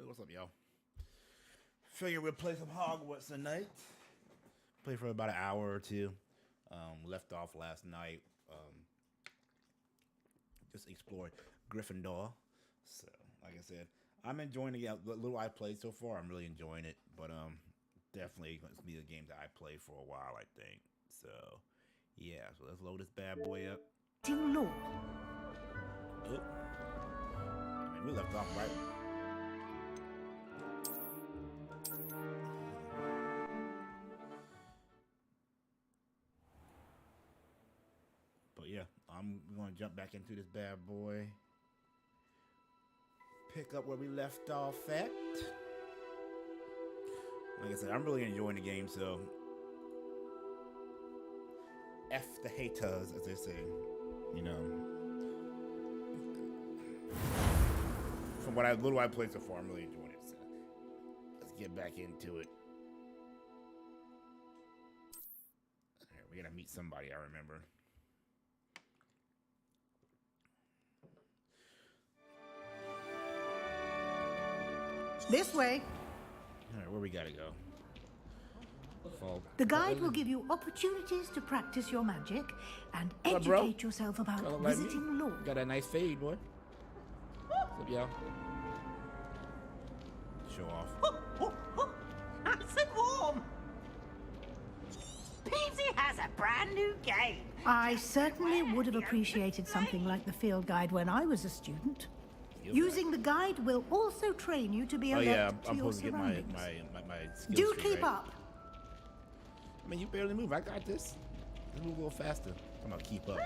What's up, y'all? Figure we'll play some Hogwarts tonight. Play for about an hour or two. Left off last night. Just explored Gryffindor. So, like I said, I'm enjoying the game. The little I played so far, I'm really enjoying it. But definitely going to be a game that I play for a while, I think. So, yeah. So let's load this bad boy up. Law. Oh. I mean, we left off right. But yeah, I'm going to jump back into this bad boy. Pick up where we left off at. Like I said, I'm really enjoying the game, so F the haters, as they say. You know. From what little I played so far, I'm really enjoying it. So let's get back into it. Right, we gotta meet somebody, I remember. This way. All right, where we gotta go? The guide will give you opportunities to practice your magic and educate yourself about visiting law. Got a nice fade, boy. What's up, y'all? Show off. Nice and warm. Peasy has a brand new game. I certainly would have appreciated something like the field guide when I was a student. Using the guide will also train you to be alert to your surroundings. My skills Do keep up. I mean, you barely move. I got this. Let's move a little faster. I'm gonna keep up.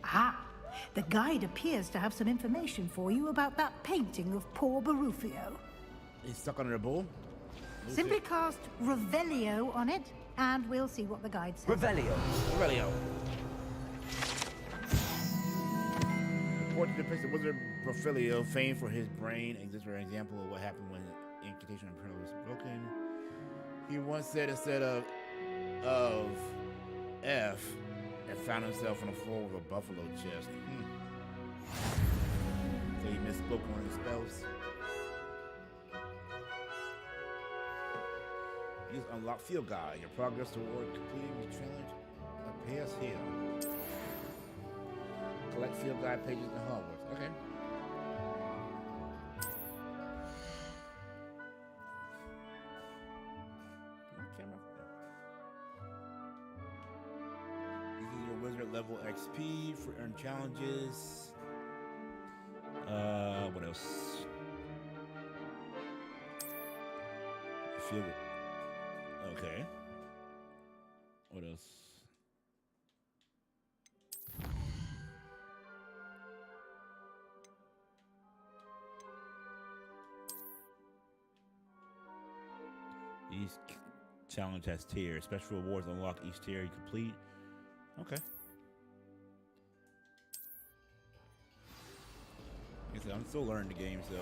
Ah, the guide appears to have some information for you about that painting of poor Barufio. He's stuck under a bull? Simply cast Revelio on it, and we'll see what the guide says. Revelio. The portrait depicts the wizard Profilio, famed for his brain, exists for an example of what happened when incantation of Pearl was broken. He once said instead of F, and found himself on the floor with a buffalo chest. So he misspoke one of his spells. Use unlock field guide. Your progress toward completing the challenge appears here. Collect field guide pages in Hogwarts. Okay. Using your wizard level XP for earn challenges. What else? Field. Okay. What else? Each challenge has tiers. Special rewards unlock each tier you complete. Okay. Like I said, I'm still learning the game, so.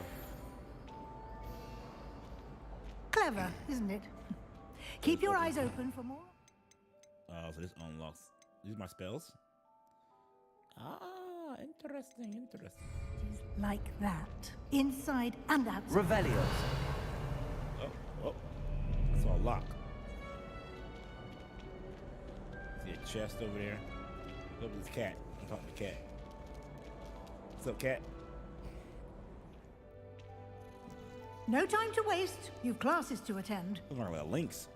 Clever, isn't it? Keep your eyes open for more. Oh, so this unlocks. These are my spells? Ah, interesting. Like that. Inside and outside. Revelio. Oh. That's all lock. See a chest over there. Look at this cat. I'm talking to the cat. What's up, cat? No time to waste. You've classes to attend. I'm talking about links.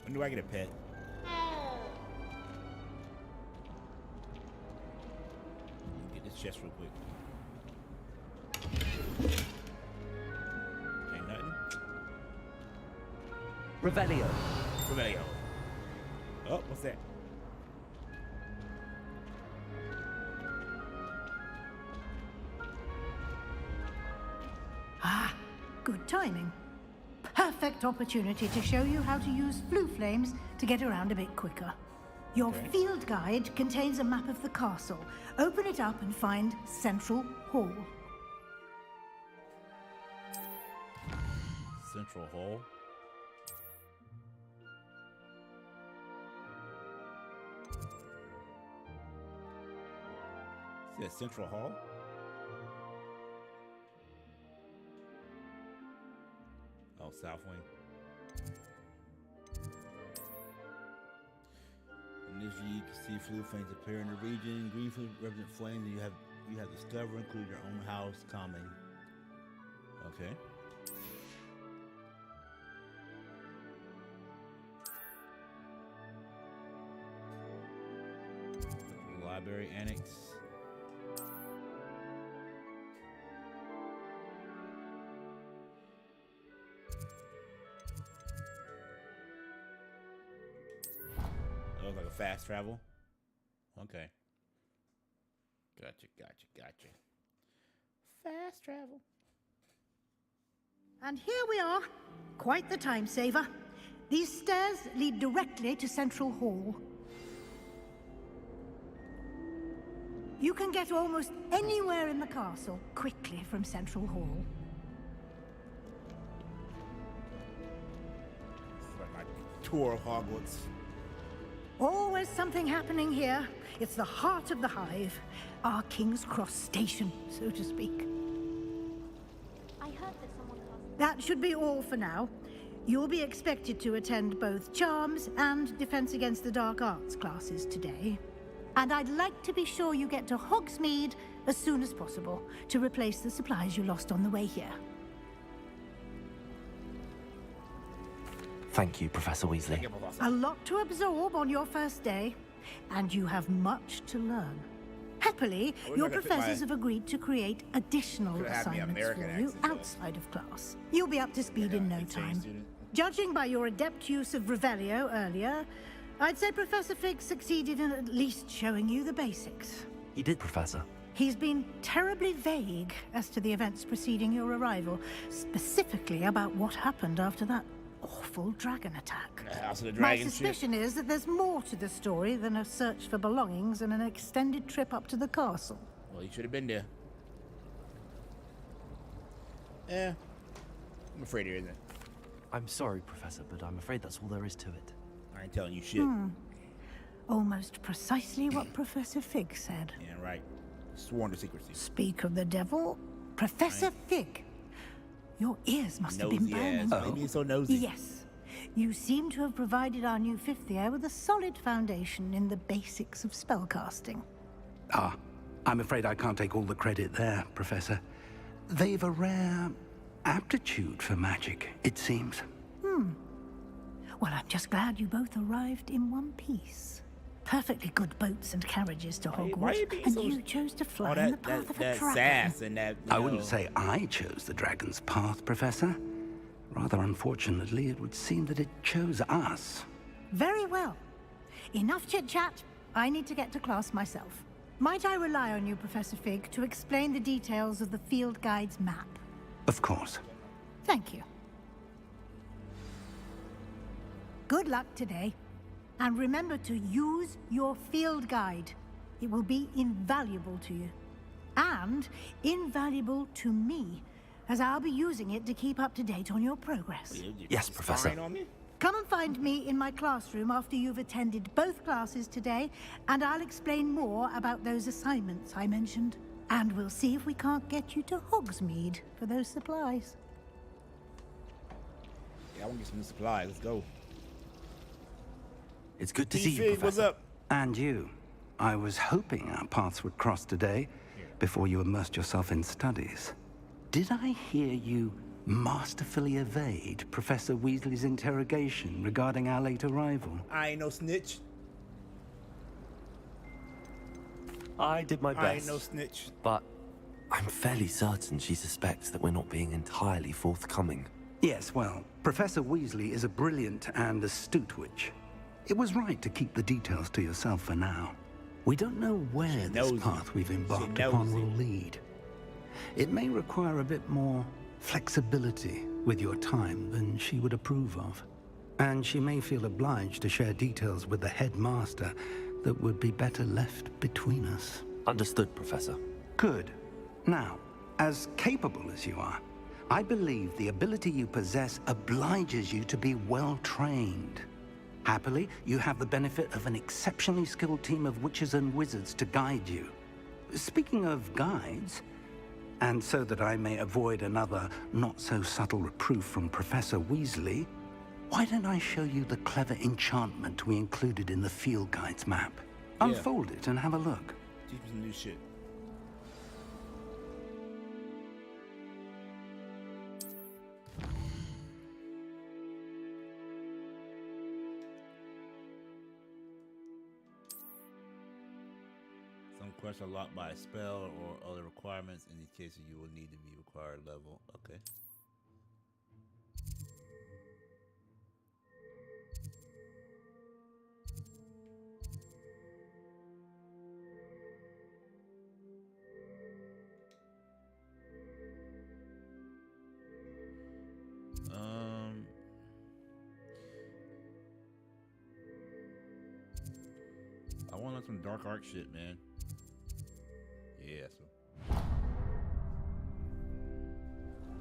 When do I get a pet? Get this chest real quick. Ain't nothing. Revelio. Oh, what's that? Ah, good timing. Perfect opportunity to show you how to use flue flames to get around a bit quicker. Your field guide contains a map of the castle. Open it up and find Central Hall. Central Hall? See that Central Hall? South Wing. In this view, you can see flue flames appear in the region. Green flame represent flames you have discovered, including your own house calming. Okay. Library annex. Oh, like a fast travel. Okay. Gotcha. Fast travel. And here we are. Quite the time saver. These stairs lead directly to Central Hall. You can get almost anywhere in the castle quickly from Central Hall. It's like my tour of Hogwarts. Always something happening here. It's the heart of the hive. Our King's Cross station, so to speak. I heard that someone cast... That should be all for now. You'll be expected to attend both Charms and Defense Against the Dark Arts classes today. And I'd like to be sure you get to Hogsmeade as soon as possible to replace the supplies you lost on the way here. Thank you, Professor Weasley. A lot to absorb on your first day, and you have much to learn. Happily, your professors have agreed to create additional assignments for you outside of class. You'll be up to speed in no time. Judging by your adept use of Revelio earlier, I'd say Professor Fig succeeded in at least showing you the basics. He did, Professor. He's been terribly vague as to the events preceding your arrival, specifically about what happened after that awful dragon attack. House of the My Dragon suspicion is that there's more to the story than a search for belongings and an extended trip up to the castle. Well, you should have been there. Yeah. I'm afraid there isn't. I'm sorry, Professor, but I'm afraid that's all there is to it. I ain't telling you shit. Almost precisely what Professor Fig said. Yeah, right. Sworn to secrecy. Speak of the devil, Professor Fig. Your ears must have been Nosy burning. ass. Maybe he's so nosy. Yes. You seem to have provided our new fifth year with a solid foundation in the basics of spellcasting. Ah, I'm afraid I can't take all the credit there, Professor. They've a rare aptitude for magic, it seems. Well, I'm just glad you both arrived in one piece. Perfectly good boats and carriages to why Hogwarts, you being and so... you chose to fly Oh, in the path of a that dragon. sass and that... I wouldn't say I chose the dragon's path, Professor. Rather unfortunately, it would seem that it chose us. Very well. Enough chit-chat. I need to get to class myself. Might I rely on you, Professor Fig, to explain the details of the field guide's map? Of course. Thank you. Good luck today. And remember to use your field guide. It will be invaluable to you. And invaluable to me, as I'll be using it to keep up to date on your progress. Yes, Professor. On me? Come and find me in my classroom after you've attended both classes today, and I'll explain more about those assignments I mentioned. And we'll see if we can't get you to Hogsmeade for those supplies. Yeah, I want to get some new supplies. Let's go. It's good to see you, Fig, Professor. what's up? And you. I was hoping our paths would cross today, before you immersed yourself in studies. Did I hear you masterfully evade Professor Weasley's interrogation regarding our late arrival? I ain't no snitch. I did my best. I ain't no snitch. But I'm fairly certain she suspects that we're not being entirely forthcoming. Yes, well, Professor Weasley is a brilliant and astute witch. It was right to keep the details to yourself for now. We don't know where this path we've embarked upon will lead. It may require a bit more flexibility with your time than she would approve of. And she may feel obliged to share details with the headmaster that would be better left between us. Understood, Professor. Good. Now, as capable as you are, I believe the ability you possess obliges you to be well trained. Happily, you have the benefit of an exceptionally skilled team of witches and wizards to guide you. Speaking of guides, And so that I may avoid another not-so-subtle reproof from Professor Weasley, why don't I show you the clever enchantment we included in the field guide's map? Yeah. Unfold it and have a look. Teach me some new shit. Some quests are locked by a spell or other requirements. In these cases, you will need to be required level. Okay. I want some dark art shit, man. Yeah, so.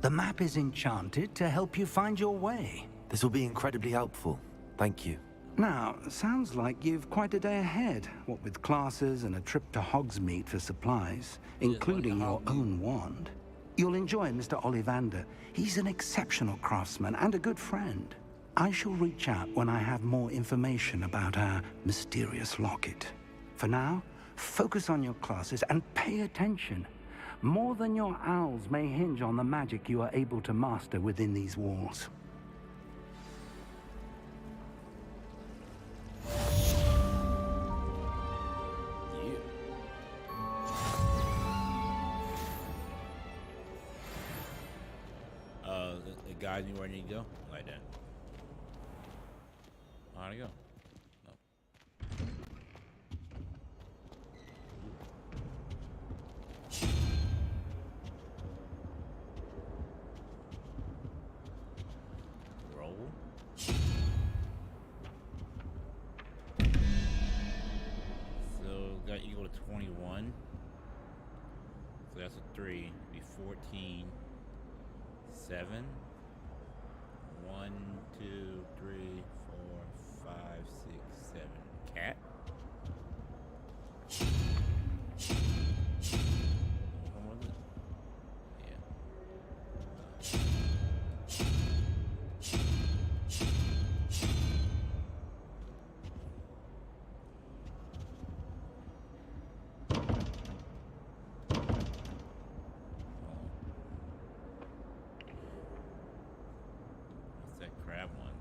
The map is enchanted to help you find your way. This will be incredibly helpful. Thank you. Now, sounds like you've quite a day ahead, what with classes and a trip to Hogsmeade for supplies, including your own wand. You'll enjoy Mr. Ollivander. He's an exceptional craftsman and a good friend. I shall reach out when I have more information about our mysterious locket. For now, focus on your classes and pay attention. More than your owls may hinge on the magic you are able to master within these walls. It guides me where I need to go, like that. How'd I go? Roll. So got equal to 21. So that's a 3. Be 14. 7. 1, 2, 3, 4, 5, 6, 7. Cat. What was it? What's that crab one?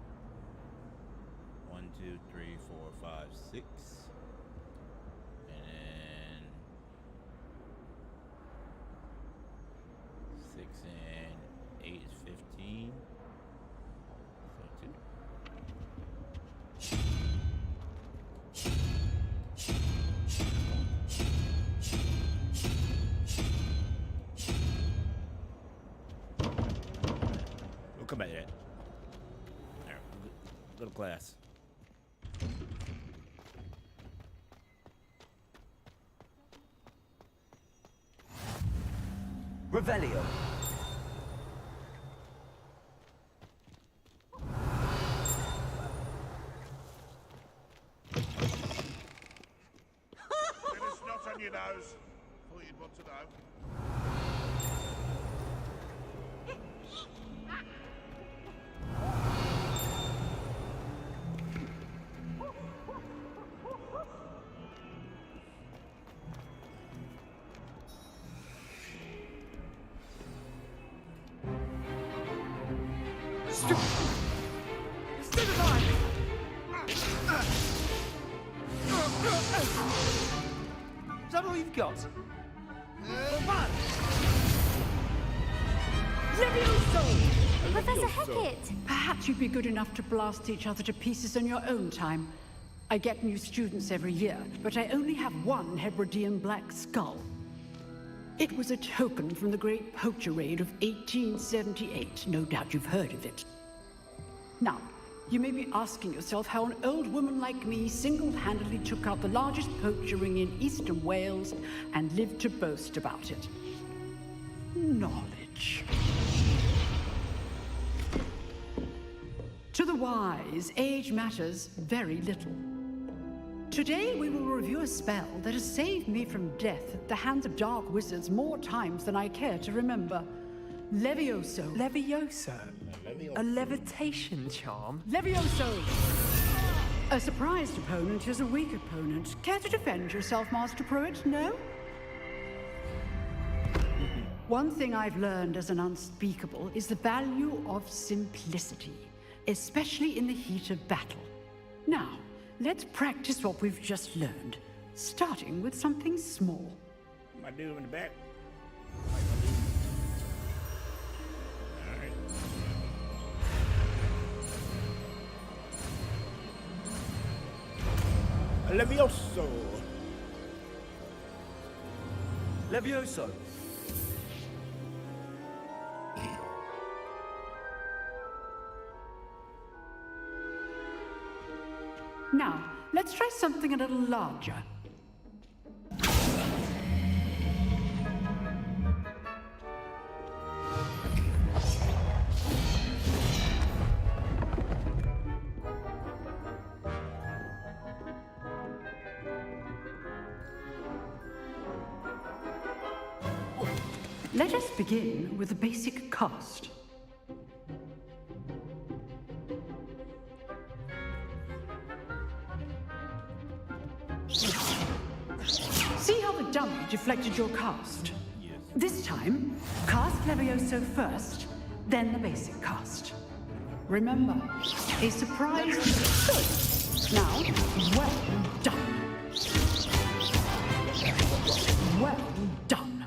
1, 2, 3, 4, 5, 6. And then 6 and 8 is 15. So 2. We'll come back to that. Alright, go to class. Revelio. There's snot on your nose. Thought you'd want to know. Is that all you've got? Professor Hecat! Perhaps you'd be good enough to blast each other to pieces on your own time. I get new students every year, but I only have one Hebridean black skull. It was a token from the Great Poacher Raid of 1878. No doubt you've heard of it. Now, you may be asking yourself how an old woman like me single-handedly took out the largest poacher ring in eastern Wales and lived to boast about it. Knowledge. To the wise, age matters very little. Today we will review a spell that has saved me from death at the hands of dark wizards more times than I care to remember. Levioso. Levioso? A levitation charm? Levioso! A surprised opponent is a weak opponent. Care to defend yourself, Master Pruitt? No? One thing I've learned as an unspeakable is the value of simplicity, especially in the heat of battle. Now, let's practice what we've just learned, starting with something small. My dude in the back. Alright. Levioso. Levioso. Now, let's try something a little larger. Let us begin with a basic cast. See how the dummy deflected your cast? Yes. This time, cast Levioso first, then the basic cast. Remember, a surprise is good. Now, well done. Well done.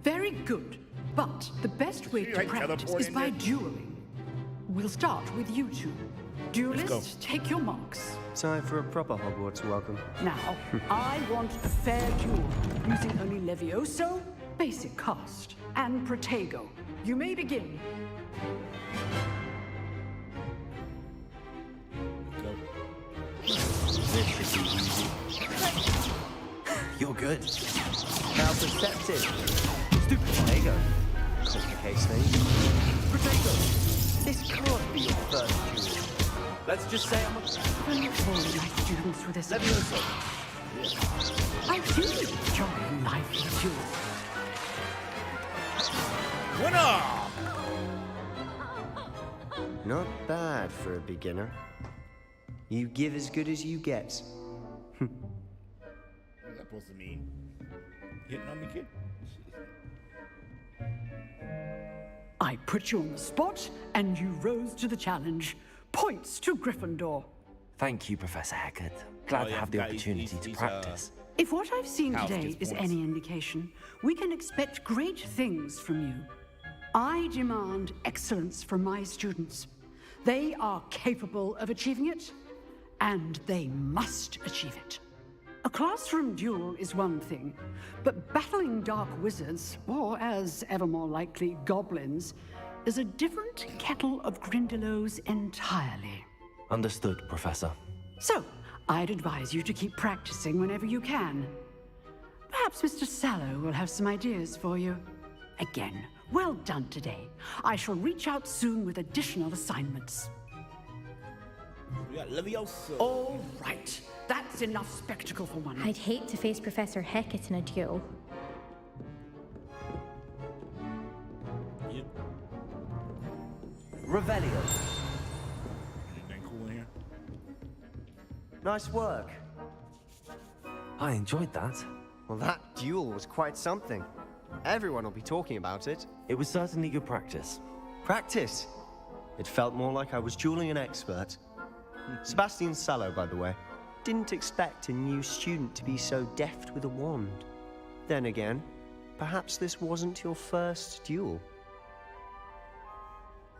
Very good. But the best way to practice is by dueling. We'll start with you two. Duelists, take your marks. Time for a proper Hogwarts welcome. Now, I want a fair duel, using only Levioso, basic cast, and Protego. You may begin. Go. You're good. How perceptive. Stupid Protego. Complicates things. Protego, this can't be your first duel. Let's just say I'm a... I'm not boring my students with this. Levioso. I do enjoy lively duels. Winner! Not bad for a beginner. You give as good as you get. What's that supposed to mean? Hitting on me, kid? I put you on the spot, and you rose to the challenge. Points to Gryffindor. Thank you, Professor Haggard. Glad to have the opportunity to practice. If what I've seen House today gets is points. any indication, we can expect great things from you. I demand excellence from my students. They are capable of achieving it, and they must achieve it. A classroom duel is one thing, but battling dark wizards, or as ever more likely, goblins, is a different kettle of Grindylows entirely. Understood, Professor. So, I'd advise you to keep practicing whenever you can. Perhaps Mr. Sallow will have some ideas for you. Again, well done today. I shall reach out soon with additional assignments. We got Levioso. All right, that's enough spectacle for one. I'd hate to face Professor Hecat in a duel. Yep. Revelio. Anything cool in here? Nice work. I enjoyed that. Well, that duel was quite something. Everyone will be talking about it. It was certainly good practice. Practice. It felt more like I was dueling an expert. Sebastian Sallow, by the way. Didn't expect a new student to be so deft with a wand. Then again, perhaps this wasn't your first duel.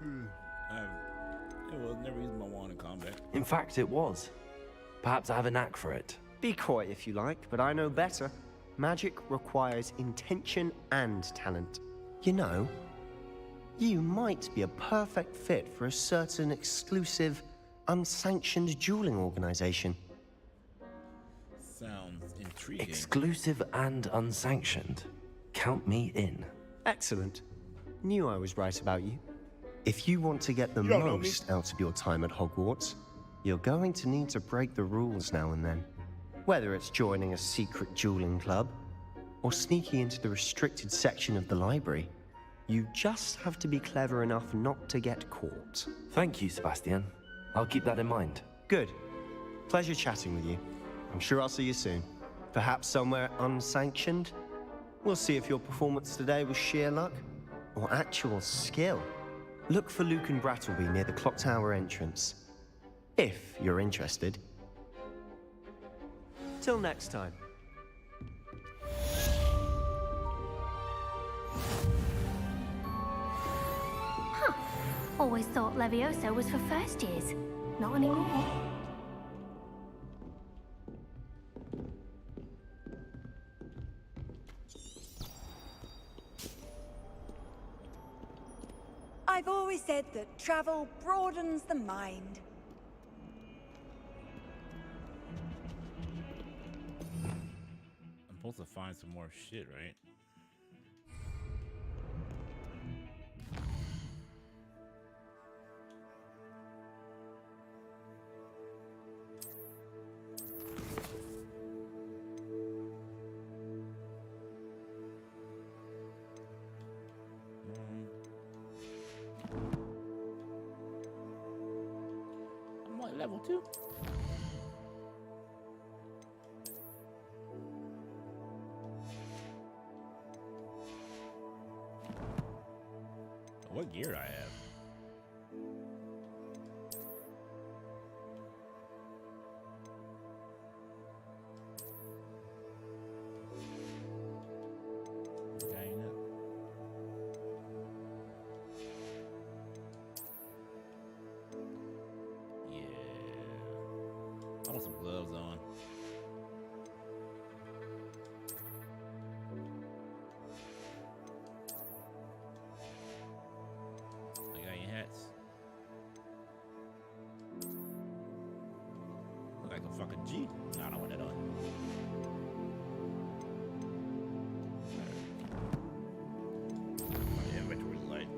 It was never used my wand in combat. In fact, it was. Perhaps I have a knack for it. Be coy if you like, but I know better. Magic requires intention and talent. You know, you might be a perfect fit for a certain exclusive, unsanctioned dueling organization. Sounds intriguing. Exclusive and unsanctioned. Count me in. Excellent. Knew I was right about you. If you want to get the don't know me. most out of your time at Hogwarts, you're going to need to break the rules now and then. Whether it's joining a secret dueling club or sneaking into the restricted section of the library, you just have to be clever enough not to get caught. Thank you, Sebastian. I'll keep that in mind. Good. Pleasure chatting with you. I'm sure I'll see you soon. Perhaps somewhere unsanctioned? We'll see if your performance today was sheer luck or actual skill. Look for Luke and Brattleby near the clock tower entrance, if you're interested. Till next time. Huh. Always thought Levioso was for first years. Not anymore. I've always said that travel broadens the mind. I'm supposed to find some more shit, right? I'm like level 2. What gear do I have? Dang it. Yeah. I want some gloves on. I got your hats. Look like a fucking G. No, I don't want that on. My inventory light.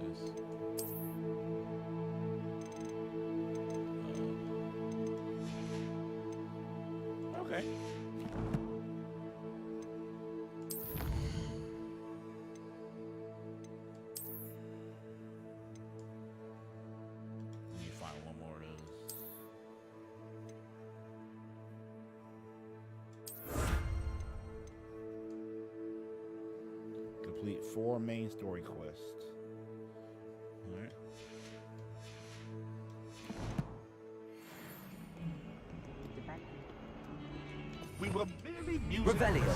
What's this? Okay. Let me find one more of those. Complete 4 main story quests. All right. We were merely music. Revelio.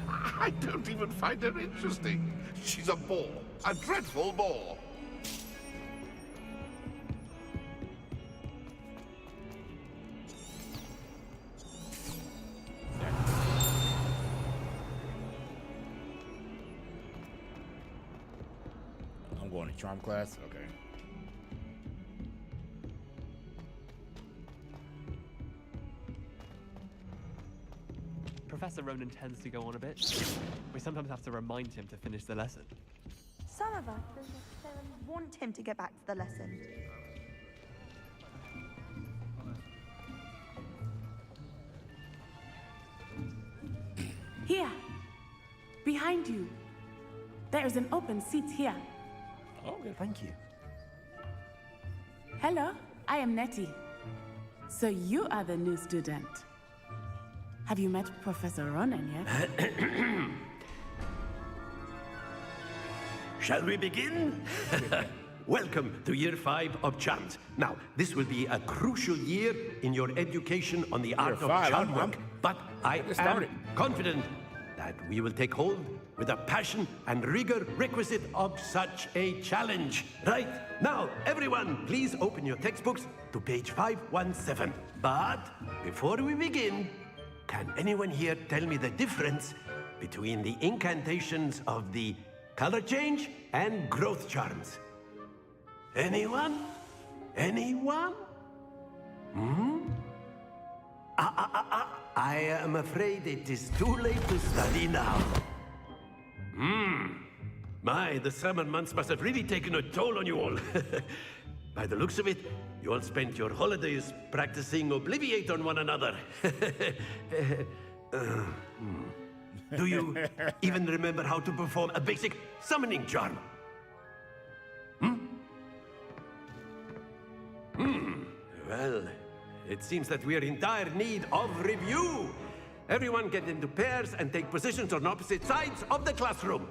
I don't even find her interesting. She's a bore. A dreadful bore. I'm going to charm class. Okay. Professor Ronan tends to go on a bit. We sometimes have to remind him to finish the lesson. Some of us don't necessarily want him to get back to the lesson. Here, behind you. There is an open seat here. Oh, okay. Thank you. Hello, I am Nettie. So you are the new student. Have you met Professor Ronan yet? Shall we begin? Welcome to year 5 of charms. Now, this will be a crucial year in your education on the art of charm work, but I am confident that we will take hold with the passion and rigor requisite of such a challenge. Right, now, everyone, please open your textbooks to page 517. But before we begin, can anyone here tell me the difference between the incantations of the color change and growth charms? Anyone? Anyone? I am afraid it is too late to study now. My, the summer months must have really taken a toll on you all. By the looks of it, you all spent your holidays practicing Obliviate on one another. Do you even remember how to perform a basic summoning charm? Well, it seems that we are in dire need of review. Everyone get into pairs and take positions on opposite sides of the classroom.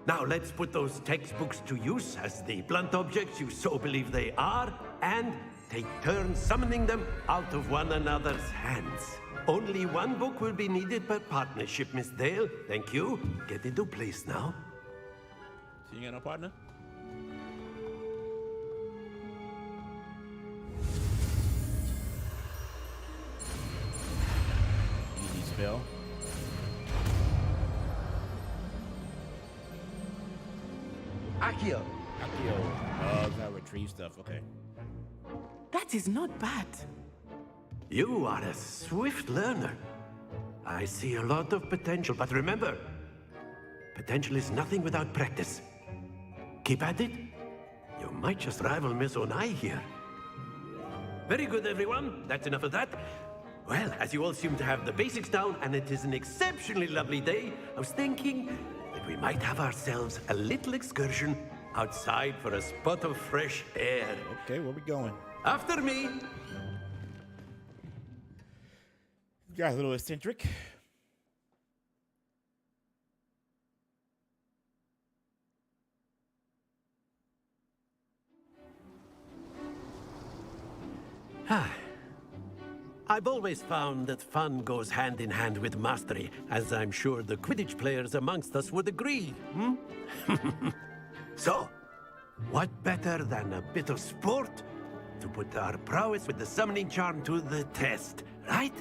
Now let's put those textbooks to use as the blunt objects you so believe they are, and take turns summoning them out of one another's hands. Only one book will be needed per partnership, Miss Dale. Thank you. Get into place now. So you got no partner? Easy spell. Accio. Accio. Gotta retrieve stuff. Okay. That is not bad. You are a swift learner. I see a lot of potential, but remember, potential is nothing without practice. Keep at it. You might just rival Miss Onai here. Very good, everyone. That's enough of that. Well, as you all seem to have the basics down, and it is an exceptionally lovely day, I was thinking that we might have ourselves a little excursion outside for a spot of fresh air. Okay, where we going? After me. You guys a little eccentric. I've always found that fun goes hand in hand with mastery, as I'm sure the Quidditch players amongst us would agree, So, what better than a bit of sport to put our prowess with the summoning charm to the test, right?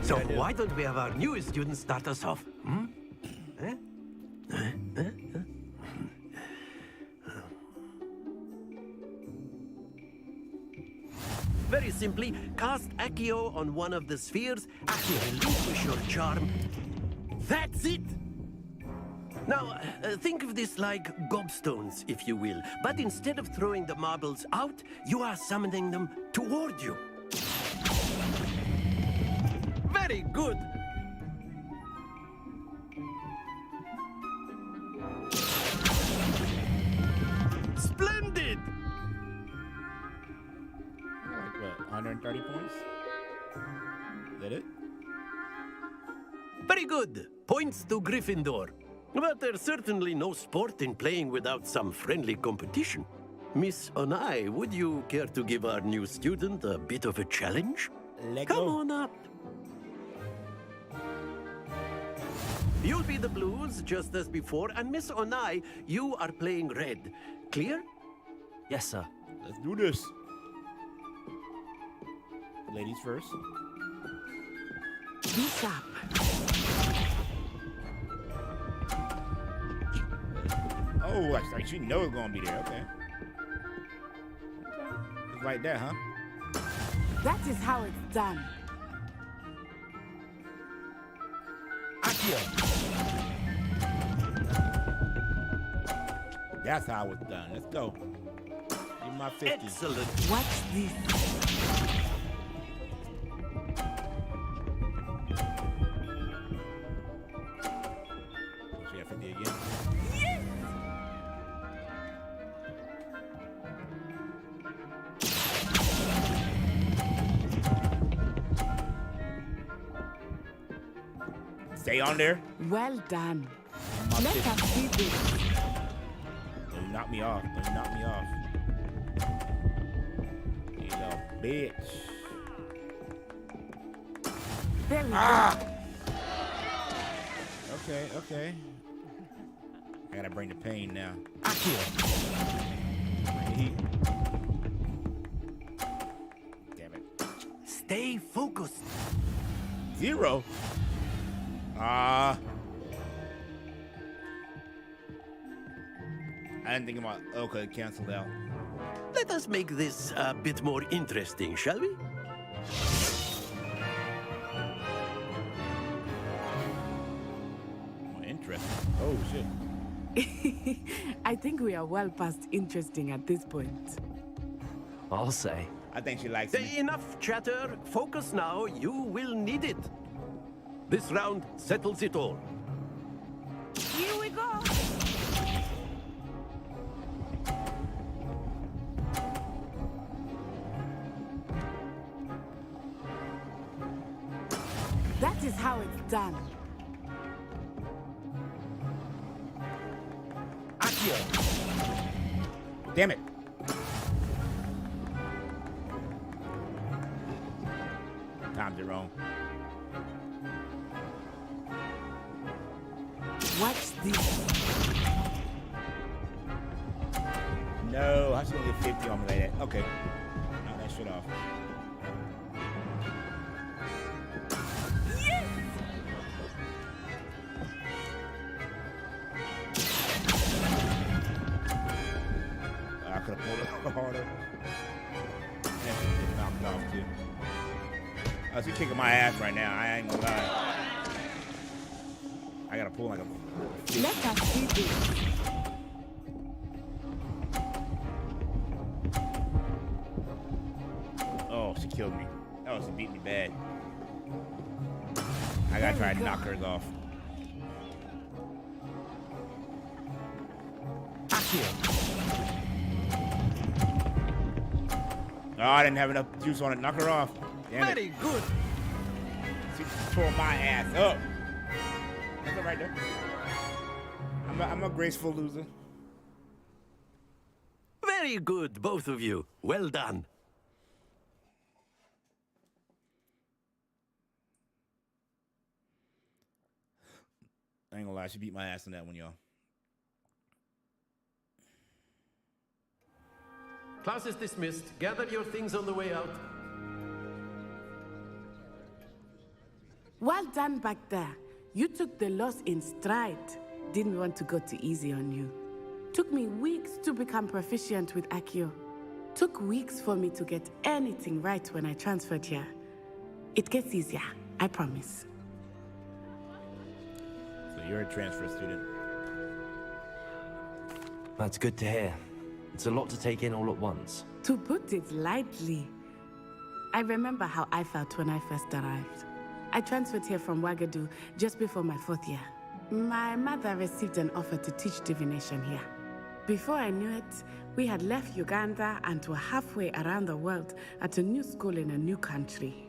So why don't we have our newest student start us off? Very simply, cast Accio on one of the spheres after you relinquish your charm. That's it! Now, think of this like gobstones, if you will. But instead of throwing the marbles out, you are summoning them toward you. Very good! Splendid! Like what, 130 points? Is that it? Very good. Points to Gryffindor. But there's certainly no sport in playing without some friendly competition. Miss Onai, would you care to give our new student a bit of a challenge? Come on up. You'll be the blues, just as before, and Miss Onai, you are playing red. Clear? Yes, sir. Let's do this. Ladies first. Be sharp. Oh, like she knows it's gonna be there. Okay. It's like that, huh? That is how it's done. That's how it's done. Let's go. Give my 50. Excellent. Watch this. She got 50 again. Stay on there. Well done. My Let 50. us see this. Don't knock me off. Don't knock me off. You little bitch. Very good. Okay, okay. I gotta bring the pain now. Bring the heat. Damn it. Stay focused. 0. I didn't think about. Okay, canceled out. Let us make this a bit more interesting, shall we? More interesting. Oh shit. I think we are well past interesting at this point. I'll say. I think she likes me. Enough chatter. Focus now. You will need it. This round settles it all. Here we go. That is how it's done. Damn it. Timed it wrong. Watch this. No, how's she gonna get 50 on me like that? Okay. Knock that shit off. Yes! I could have pulled it harder. Yeah, she knocked it off too. Oh, she's kicking my ass right now. I ain't gonna lie. I gotta pull like a. Let us see this. Oh, she killed me. Oh, she beat me bad. I gotta try to knock hers off. Oh, I didn't have enough juice on it. Knock her off. Damn Very it. good. She tore my ass up. That's all right there. I'm a graceful loser. Very good, both of you. Well done. I ain't gonna lie, she beat my ass on that one, y'all. Class is dismissed. Gather your things on the way out. Well done back there. You took the loss in stride. Didn't want to go too easy on you. Took me weeks to become proficient with Accio. Took weeks for me to get anything right when I transferred here. It gets easier, I promise. So you're a transfer student. That's good to hear. It's a lot to take in all at once. To put it lightly, I remember how I felt when I first arrived. I transferred here from Ouagadougou just before my 4th year. My mother received an offer to teach divination here. Before I knew it, we had left Uganda and were halfway around the world at a new school in a new country.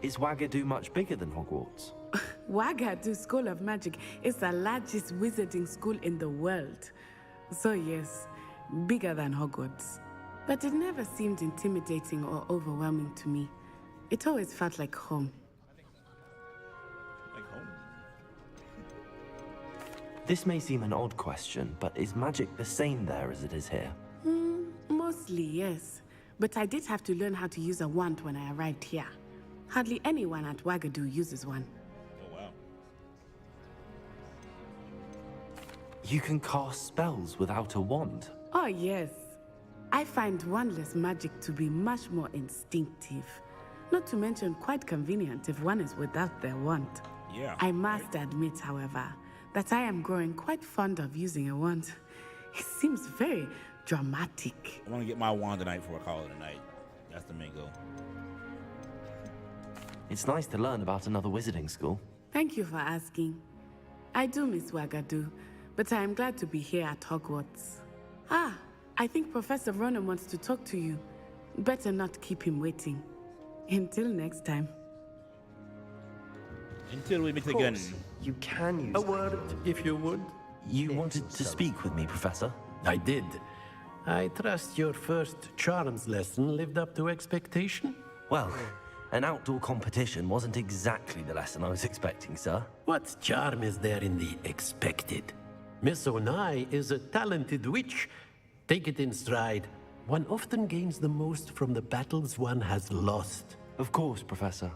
Is Ouagadougou much bigger than Hogwarts? Ouagadougou School of Magic is the largest wizarding school in the world. So yes, bigger than Hogwarts. But it never seemed intimidating or overwhelming to me. It always felt like home. Like home? This may seem an odd question, but is magic the same there as it is here? Mostly, yes. But I did have to learn how to use a wand when I arrived here. Hardly anyone at Ouagadougou uses one. Oh, wow. You can cast spells without a wand? Oh, yes. I find wandless magic to be much more instinctive. Not to mention quite convenient if one is without their wand. Yeah. I must admit, however, that I am growing quite fond of using a wand. It seems very dramatic. I want to get my wand tonight before I call it a night. That's the main goal. It's nice to learn about another wizarding school. Thank you for asking. I do miss Ouagadougou, but I am glad to be here at Hogwarts. Ah, I think Professor Ronan wants to talk to you. Better not keep him waiting. Until next time. Until we meet again. You can use A word, if you would. You wanted to speak with me, Professor? I did. I trust your first charms lesson lived up to expectation? Well, an outdoor competition wasn't exactly the lesson I was expecting, sir. What charm is there in the expected? Miss Onai is a talented witch. Take it in stride. One often gains the most from the battles one has lost. Of course, Professor.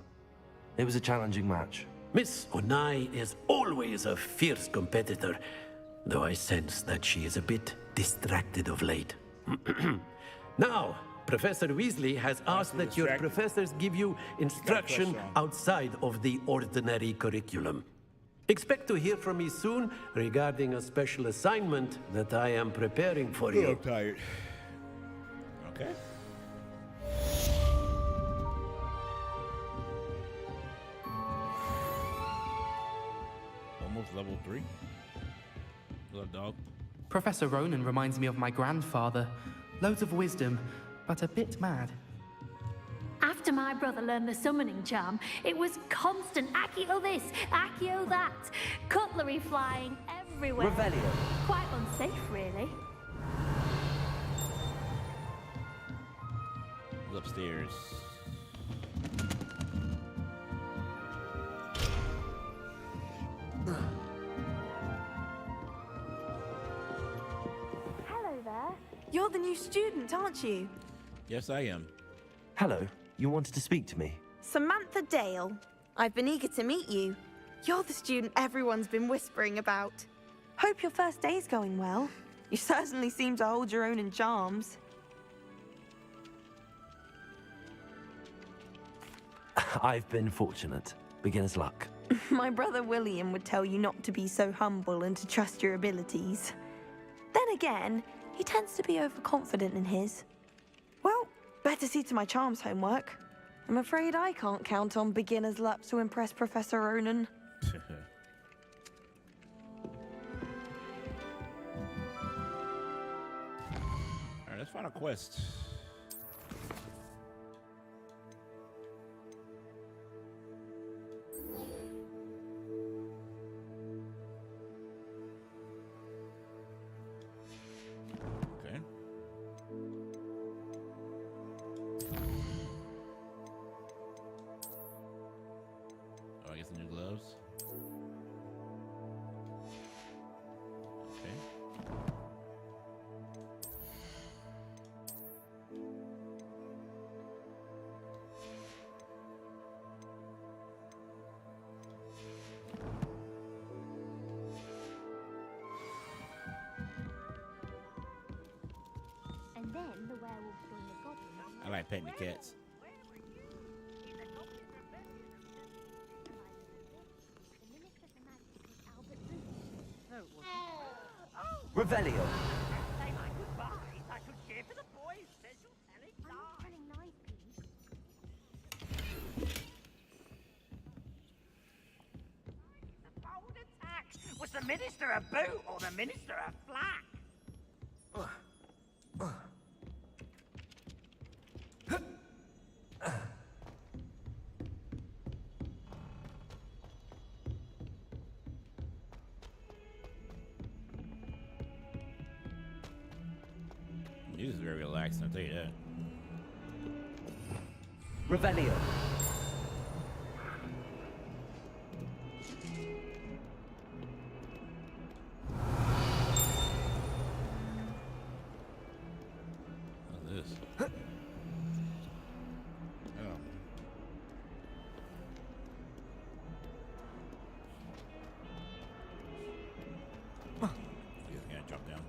It was a challenging match. Miss Onai is always a fierce competitor, though I sense that she is a bit distracted of late. Now, Professor Weasley has asked that your professors give you instruction outside of the ordinary curriculum. Expect to hear from me soon regarding a special assignment that I am preparing for you. I'm tired. Okay. Almost level 3. Little dog. Professor Ronan reminds me of my grandfather. Loads of wisdom, but a bit mad. After my brother learned the summoning charm, it was constant Accio this, Accio that, cutlery flying everywhere. Revelio. Quite unsafe, really. Upstairs. Hello there. You're the new student, aren't you? Yes, I am. Hello, you wanted to speak to me? Samantha Dale. I've been eager to meet you. You're the student everyone's been whispering about. Hope your first day's going well. You certainly seem to hold your own in charms. I've been fortunate. Beginner's luck. My brother William would tell you not to be so humble and to trust your abilities. Then again, he tends to be overconfident in his. Well, better see to my charms homework. I'm afraid I can't count on beginner's luck to impress Professor Ronan. Alright, let's find a quest. Okay. Oh, I guess the new gloves. Okay. And then the werewolf joined the goblins. I like petting the cats. Revelio. Was the Minister a boot or the Minister a flack? Music is very relaxing, I'll tell you that. Revelio. What's this? Oh. I guess I gotta jump down.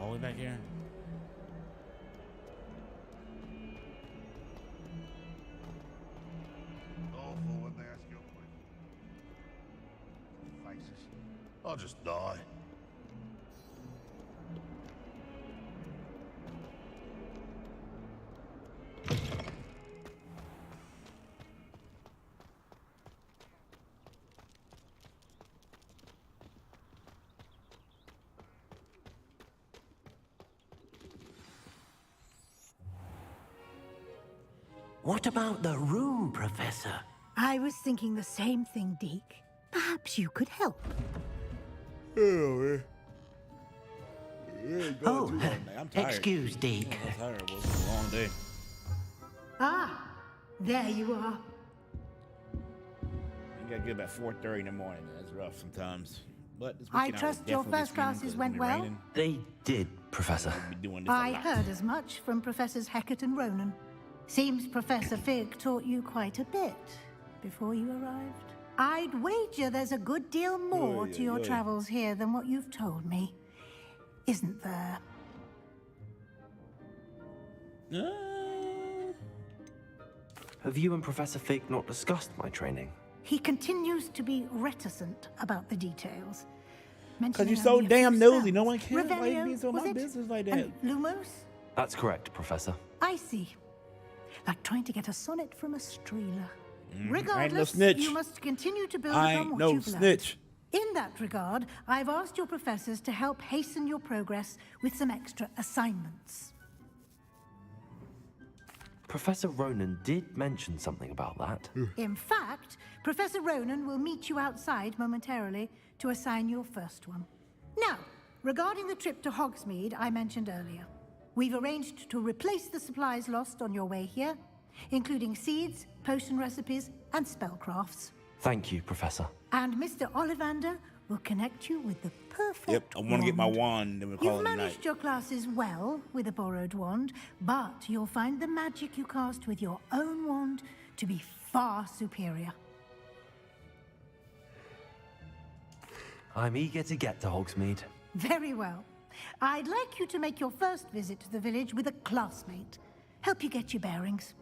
All the way back here? Awful when they ask you a question. Faces. I'll just die. What about the room, Professor? I was thinking the same thing, Deke. Perhaps you could help. Oh, I'm tired. excuse, Deke. I'm tired. It was a long day. Ah, there you are. You gotta get up at 4:30 in the morning. That's rough sometimes. But this I weekend trust will your definitely be first streaming classes 'cause went it's gonna be well? raining. They did, Professor. We'll be doing this a I lot. heard as much from Professors Hecat and Ronan. Seems Professor Fig taught you quite a bit before you arrived. I'd wager there's a good deal more to your travels here than what you've told me. Isn't there? Have you and Professor Fig not discussed my training? He continues to be reticent about the details. Because you're so damn nosy. No one cares why you being so was my it? business like that. And Lumos? That's correct, Professor. I see. Like trying to get a sonnet from a streeler. I ain't no Regardless, snitch. you must continue to build I upon ain't what no you've learned. snitch. In that regard, I've asked your professors to help hasten your progress with some extra assignments. Professor Ronan did mention something about that. In fact, Professor Ronan will meet you outside momentarily to assign your first one. Now, regarding the trip to Hogsmeade I mentioned earlier, we've arranged to replace the supplies lost on your way here, including seeds, potion recipes, and spellcrafts. Thank you, Professor. And Mr. Ollivander will connect you with the perfect I want to get my wand, then we'll call You've it a night. managed your classes well with a borrowed wand, but you'll find the magic you cast with your own wand to be far superior. I'm eager to get to Hogsmeade. Very well. I'd like you to make your first visit to the village with a classmate. Help you get your bearings.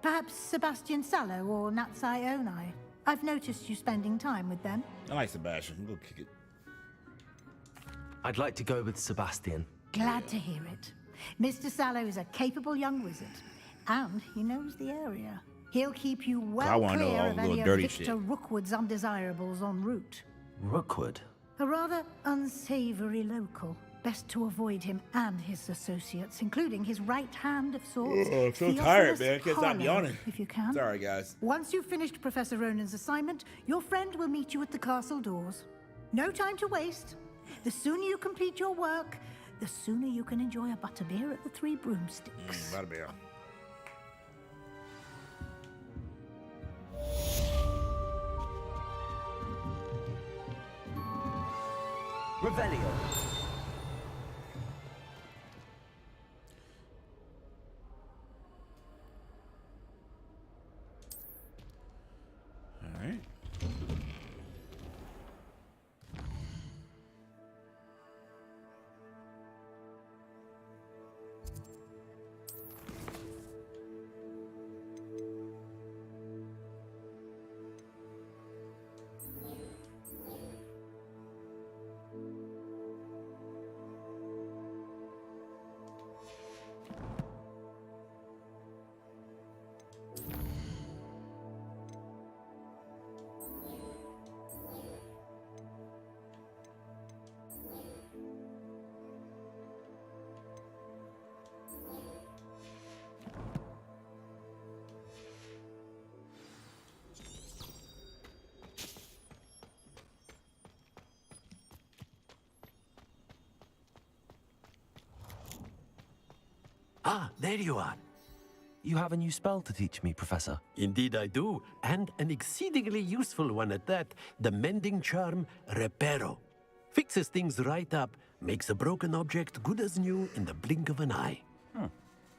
Perhaps Sebastian Sallow or Natsai Onai. I've noticed you spending time with them. I like Sebastian. We'll go kick it. I'd like to go with Sebastian. Glad to hear it. Mr. Sallow is a capable young wizard, and he knows the area. He'll keep you well wanna know clear all of the any of dirty Victor shit. Rookwood's undesirables en route. Rookwood? A rather unsavory local. Best to avoid him and his associates, including his right hand of sorts. Oh, I'm so Theophilus tired, man. I can't stop Harlow, yawning. If you can. Sorry, guys. Once you've finished Professor Ronan's assignment, your friend will meet you at the castle doors. No time to waste. The sooner you complete your work, the sooner you can enjoy a butterbeer at the Three Broomsticks. Butterbeer. Revelio. All right. Ah, there you are. You have a new spell to teach me, Professor. Indeed I do, and an exceedingly useful one at that. The mending charm, Reparo. Fixes things right up, makes a broken object good as new in the blink of an eye.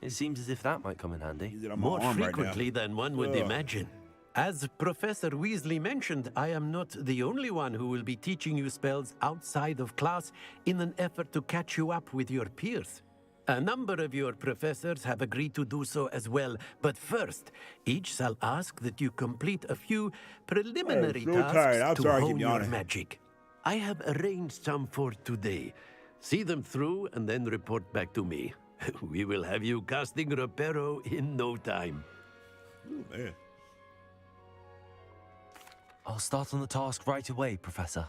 It seems as if that might come in handy. More frequently than one would imagine. As Professor Weasley mentioned, I am not the only one who will be teaching you spells outside of class in an effort to catch you up with your peers. A number of your professors have agreed to do so as well, but first, each shall ask that you complete a few preliminary tasks to hone your magic. I have arranged some for today. See them through and then report back to me. We will have you casting Reparo in no time. Ooh, man. I'll start on the task right away, Professor.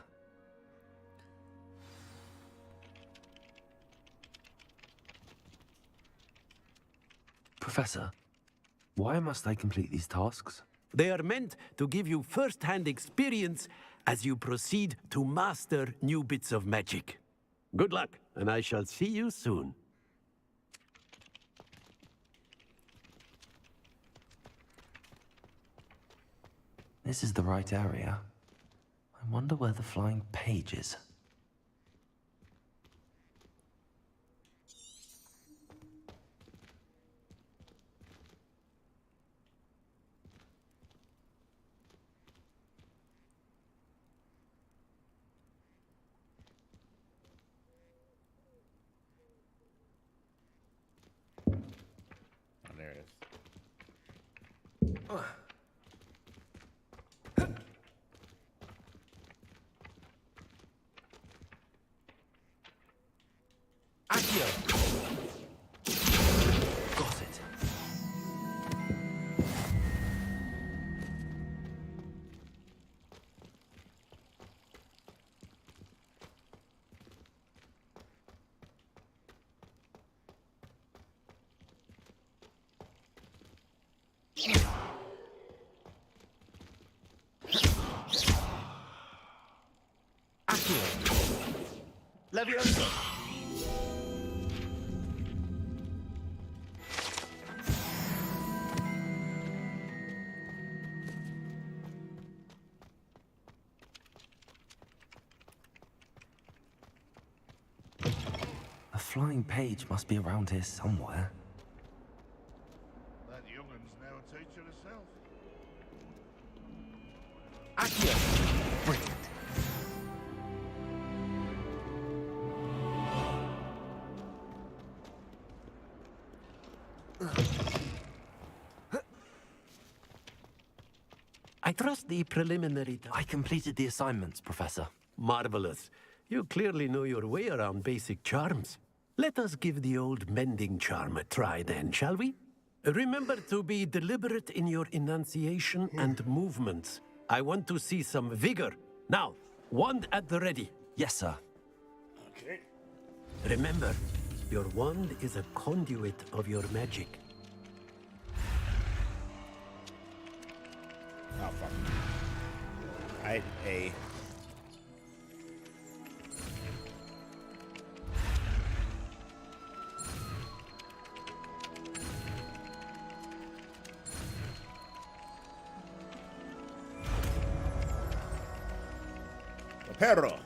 Professor, why must I complete these tasks? They are meant to give you first-hand experience as you proceed to master new bits of magic. Good luck, and I shall see you soon. This is the right area. I wonder where the flying page is. Accio! Got it. Accio! Leviosa! A flying page must be around here somewhere. That youngun's now a teacher herself. Accio! Brilliant. I trust the preliminary... I completed the assignments, Professor. Marvelous. You clearly know your way around basic charms. Let us give the old mending charm a try then, shall we? Remember to be deliberate in your enunciation and movements. I want to see some vigor. Now, wand at the ready. Yes, sir. Okay. Remember, your wand is a conduit of your magic. Oh, fuck. I had A. Perro.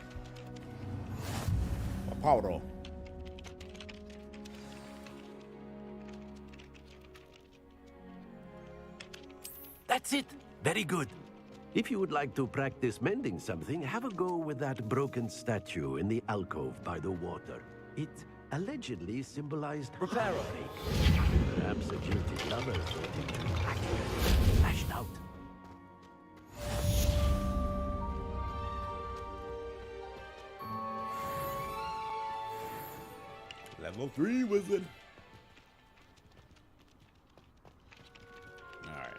Aparo. That's it. Very good. If you would like to practice mending something, have a go with that broken statue in the alcove by the water. It allegedly symbolized heartbreak. Perhaps a guilty lover thought it too accurately lashed out. Level 3 wizard. Alright.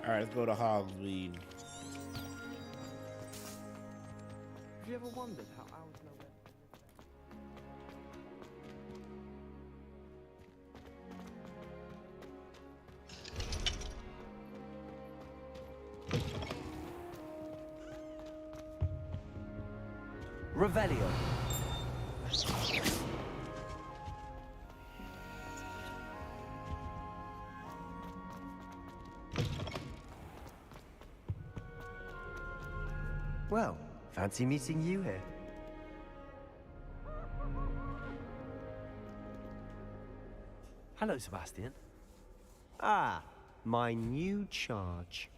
Alright, let's go to Hogsweed. Have you ever wondered how owls know where... Revelio. Well, fancy meeting you here. Hello, Sebastian. Ah, my new charge.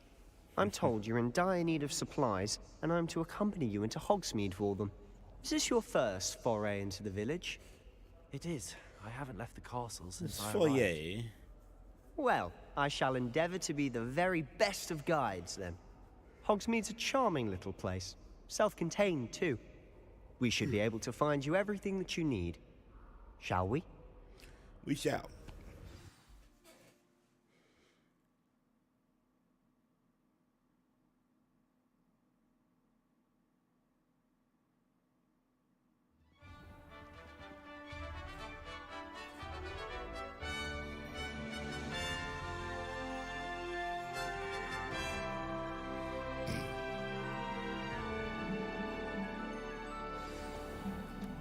I'm told you're in dire need of supplies, and I'm to accompany you into Hogsmeade for them. Is this your first foray into the village? It is. I haven't left the castle since I Foyer. arrived. Well, I shall endeavour to be the very best of guides, then. Hogsmeade's a charming little place. Self-contained, too. We should be able to find you everything that you need. Shall we? We shall.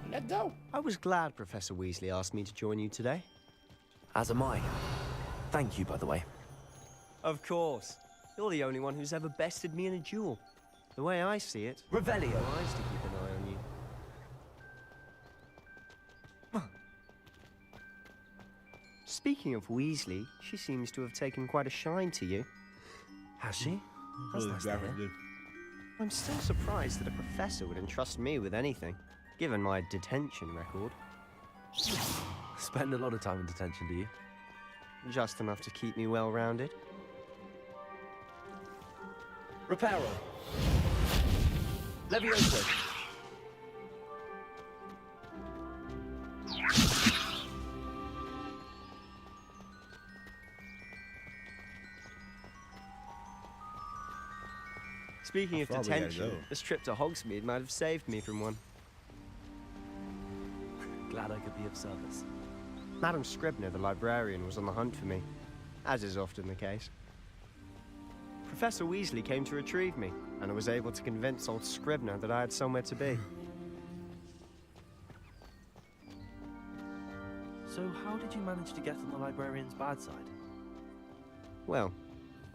Let's go. I was glad Professor Weasley asked me to join you today. As am I. Thank you, by the way. Of course. You're the only one who's ever bested me in a duel. The way I see it, Revelio. wise to keep an eye on you. Speaking of Weasley, she seems to have taken quite a shine to you. Has she? That's nice to hear. I'm still surprised that a professor would entrust me with anything, given my detention record. Spend a lot of time in detention, do you? Just enough to keep me well-rounded. Reparo. Levioso. Speaking of That's where we gotta detention, go. this trip to Hogsmeade might have saved me from one. Glad I could be of service. Madam Scribner, the librarian, was on the hunt for me, as is often the case. Professor Weasley came to retrieve me, and I was able to convince old Scribner that I had somewhere to be. So how did you manage to get on the librarian's bad side? Well,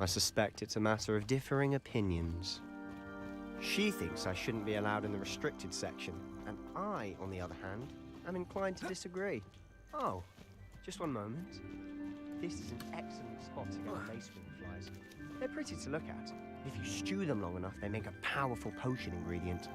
I suspect it's a matter of differing opinions. She thinks I shouldn't be allowed in the restricted section, and I, on the other hand, am inclined to disagree. Oh, just one moment. This is an excellent spot to get a lacewing flies. They're pretty to look at. If you stew them long enough, they make a powerful potion ingredient.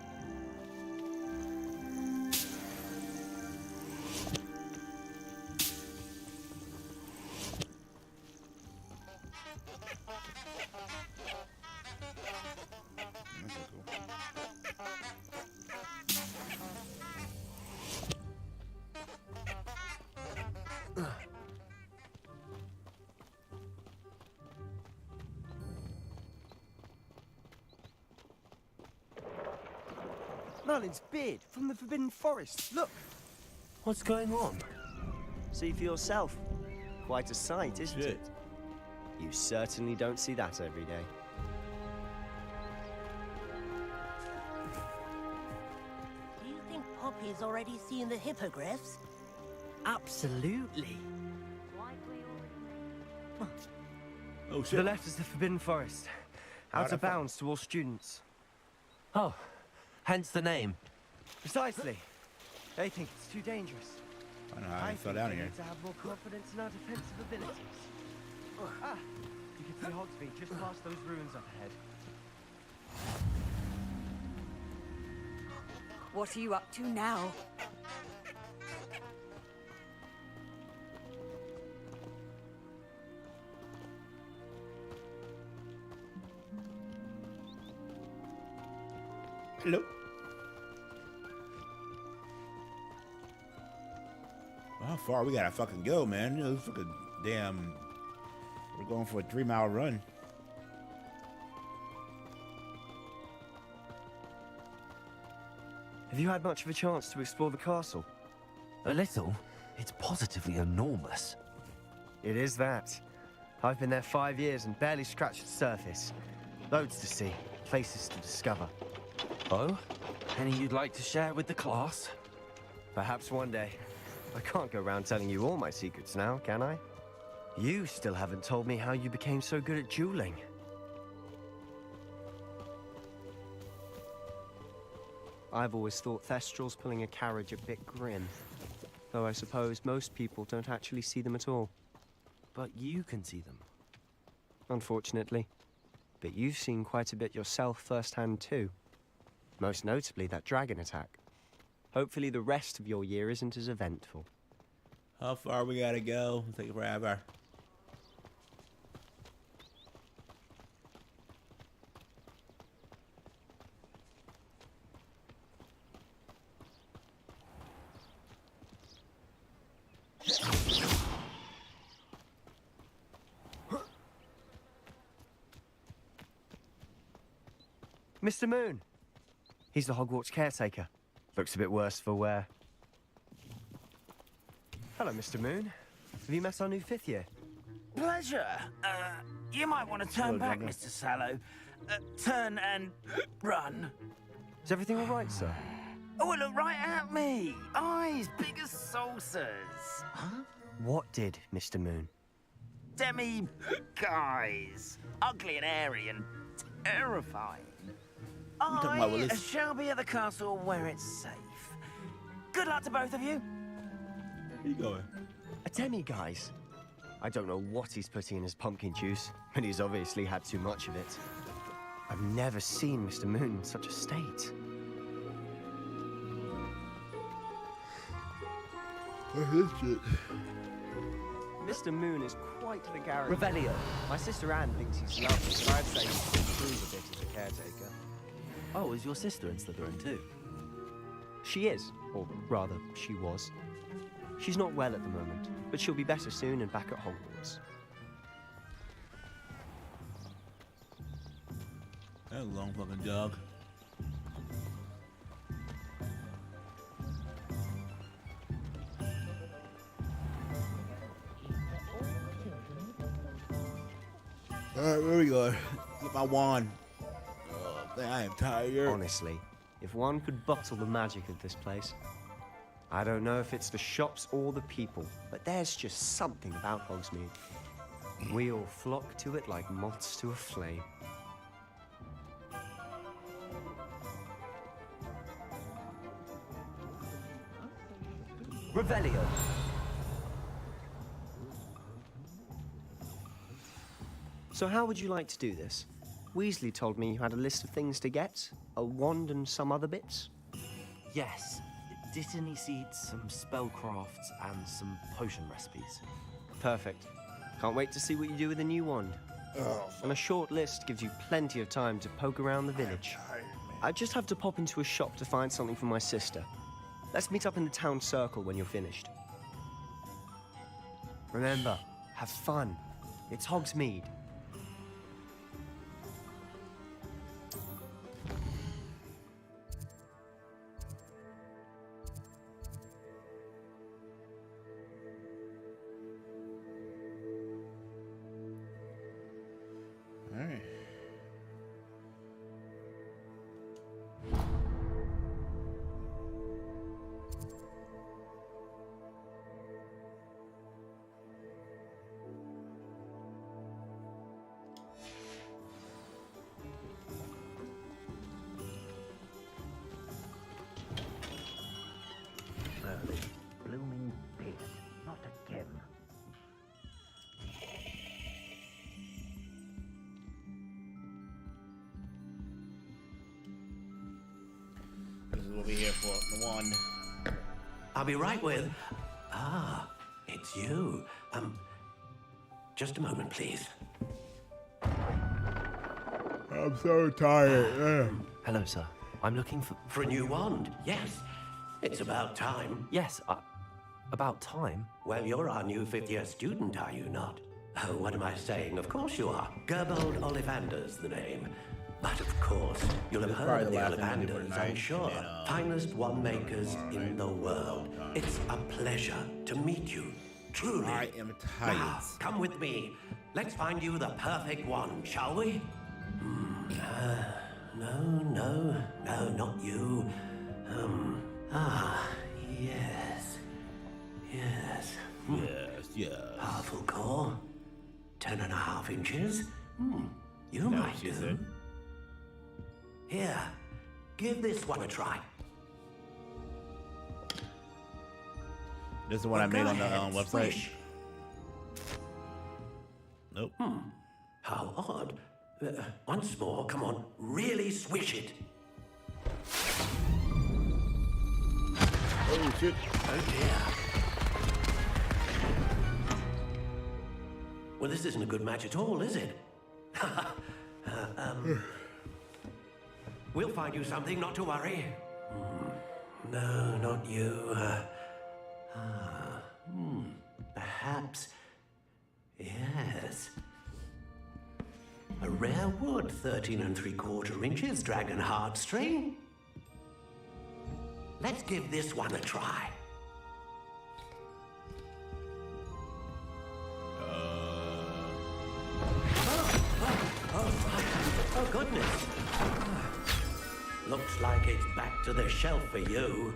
Merlin's beard from the Forbidden Forest. Look! What's going on? See for yourself. Quite a sight, isn't Shit. it? You certainly don't see that every day. Do you think Poppy's already seen the hippogriffs? Absolutely. Oh To the left is the Forbidden Forest. Out of bounds to all students. Oh, hence the name. Precisely. They think it's too dangerous. I know how I fell down we here. need to have more confidence in our defensive abilities. Ah, you can see Hogsmeade just past those ruins up ahead. What are you up to now? Hello. How far we gotta fucking go, man? You know, fucking damn. We're going for a 3-mile run. Have you had much of a chance to explore the castle? A little. It's positively enormous. It is that. I've been there 5 years and barely scratched the surface. Loads to see, places to discover. Oh? Any you'd like to share with the class? Perhaps one day. I can't go around telling you all my secrets now, can I? You still haven't told me how you became so good at dueling. I've always thought Thestrals pulling a carriage a bit grim. Though I suppose most people don't actually see them at all. But you can see them. Unfortunately. But you've seen quite a bit yourself firsthand too. Most notably that dragon attack. Hopefully the rest of your year isn't as eventful. How far we gotta go? It'll take forever. Mr. Moon! He's the Hogwarts caretaker. Looks a bit worse for wear. Hello, Mr. Moon. Have you met our new 5th year? Pleasure. You might want to turn back, Mr. Sallow. Turn and run. Is everything all right, sir? Oh, look right at me. Eyes big as saucers. Huh? What did, Mr. Moon? Guys. Ugly and airy and terrifying. talking about, I Willis? shall be at the castle where it's safe. Good luck to both of you. Where you going? A demi-guise. I don't know what he's putting in his pumpkin juice, but he's obviously had too much of it. I've never seen Mr. Moon in such a state. What is it? Mr. Moon is quite the character. Revelio. My sister Anne thinks he's lovely, but I'd say he's improved a bit as a caretaker. Oh, is your sister in Slytherin too? She is, or rather, she was. She's not well at the moment, but she'll be better soon and back at Hogwarts. That long fucking dog. Alright, where we go? Get my wand. Oh, man, I am tired. Honestly, if one could bottle the magic of this place. I don't know if it's the shops or the people, but there's just something about Hogsmeade. We all flock to it like moths to a flame. Revelio. So how would you like to do this? Weasley told me you had a list of things to get, a wand and some other bits. Yes. Dittany seeds, some spellcrafts, and some potion recipes. Perfect. Can't wait to see what you do with the new wand. And a short list gives you plenty of time to poke around the village. I just have to pop into a shop to find something for my sister. Let's meet up in the town circle when you're finished. Remember, have fun. It's Hogsmeade. Alright. Early blooming pig. Not again. This is what we're here for. The wand. I'll be right with... Ah, it's you. Just a moment, please. I'm so tired. Hello, sir. I'm looking for... For a new wand, yes. It's about time. Yes, about time? Well, you're our new 5th-year student, are you not? Oh, what am I saying? Of course you are. Gerbold Ollivander's the name. But of course, you'll have heard of the Ollivanders, I'm sure. Finest wand makers in the world. It's a pleasure to meet you. Truly. I am tired. Now, come with me. Let's find you the perfect wand, shall we? No, not you. Yes. Yes. Powerful core. 10.5 inches. You might do. Here, give this one a try. This is the one I made on the website. Swish. Nope. How odd. Once more, come on, really swish it. Oh shit. Oh dear. Well, this isn't a good match at all, is it? We'll find you something, not to worry. No, not you. Perhaps. Yes. A rare wood, 13 3/4 inches, dragon heartstring. Let's give this one a try. Oh, goodness. Looks like it's back to the shelf for you.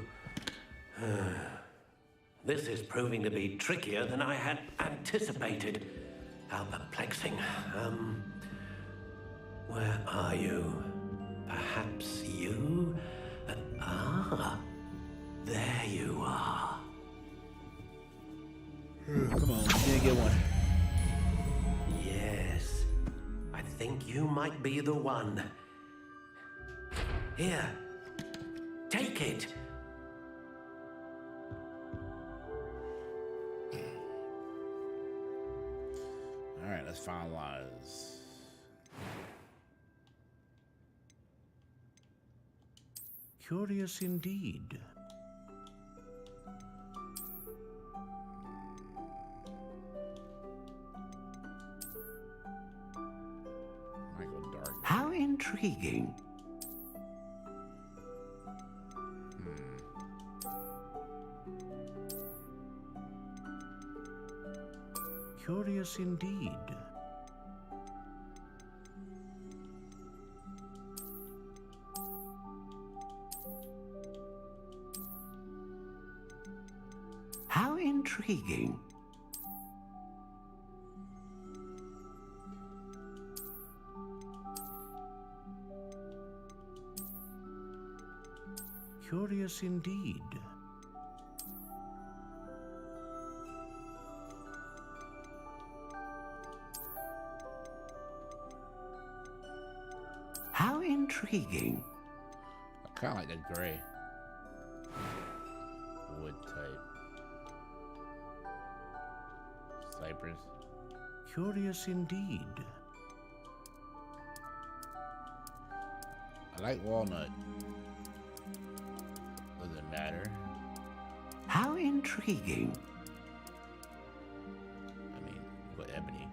This is proving to be trickier than I had anticipated. How perplexing. Where are you? Perhaps you? There you are. Come on, you didn't get one. Yes, I think you might be the one. Here, take it. All right, let's finalize. Curious indeed. Michael Dark. How intriguing. Curious indeed. How intriguing. Curious indeed. How intriguing. I kind of like that gray. Wood type. Cypress. Curious indeed. I like walnut. Doesn't matter. How intriguing. I mean, what ebony?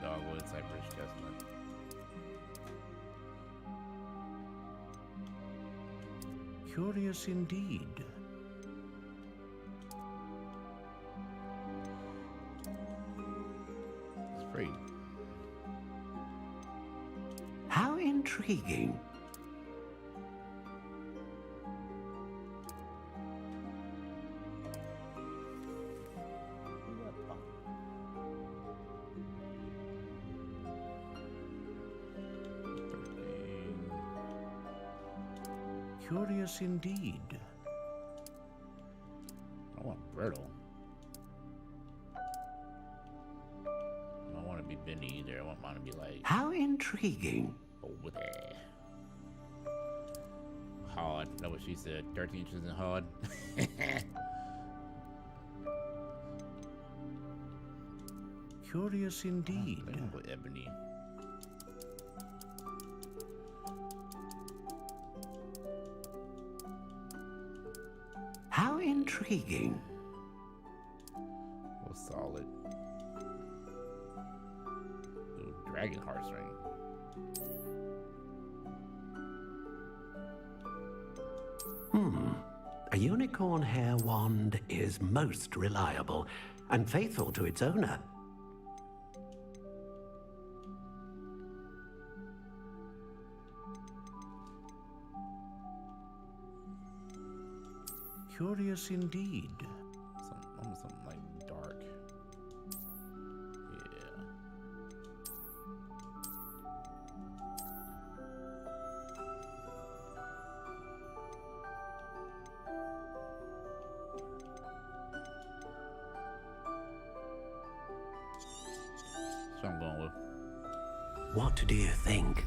Dogwood, cypress, chestnut. Curious indeed. It's pretty. How intriguing. Curious indeed. I want brittle. I don't want to be bendy either. I want mine to be like How intriguing. over there. Hard. Know what she said? 13 inches in hard. Curious indeed. I think with ebony. How intriguing. Well, solid. Ooh, dragon heartstring. A unicorn hair wand is most reliable and faithful to its owner. Curious indeed. Almost something like dark. Yeah. What do you think?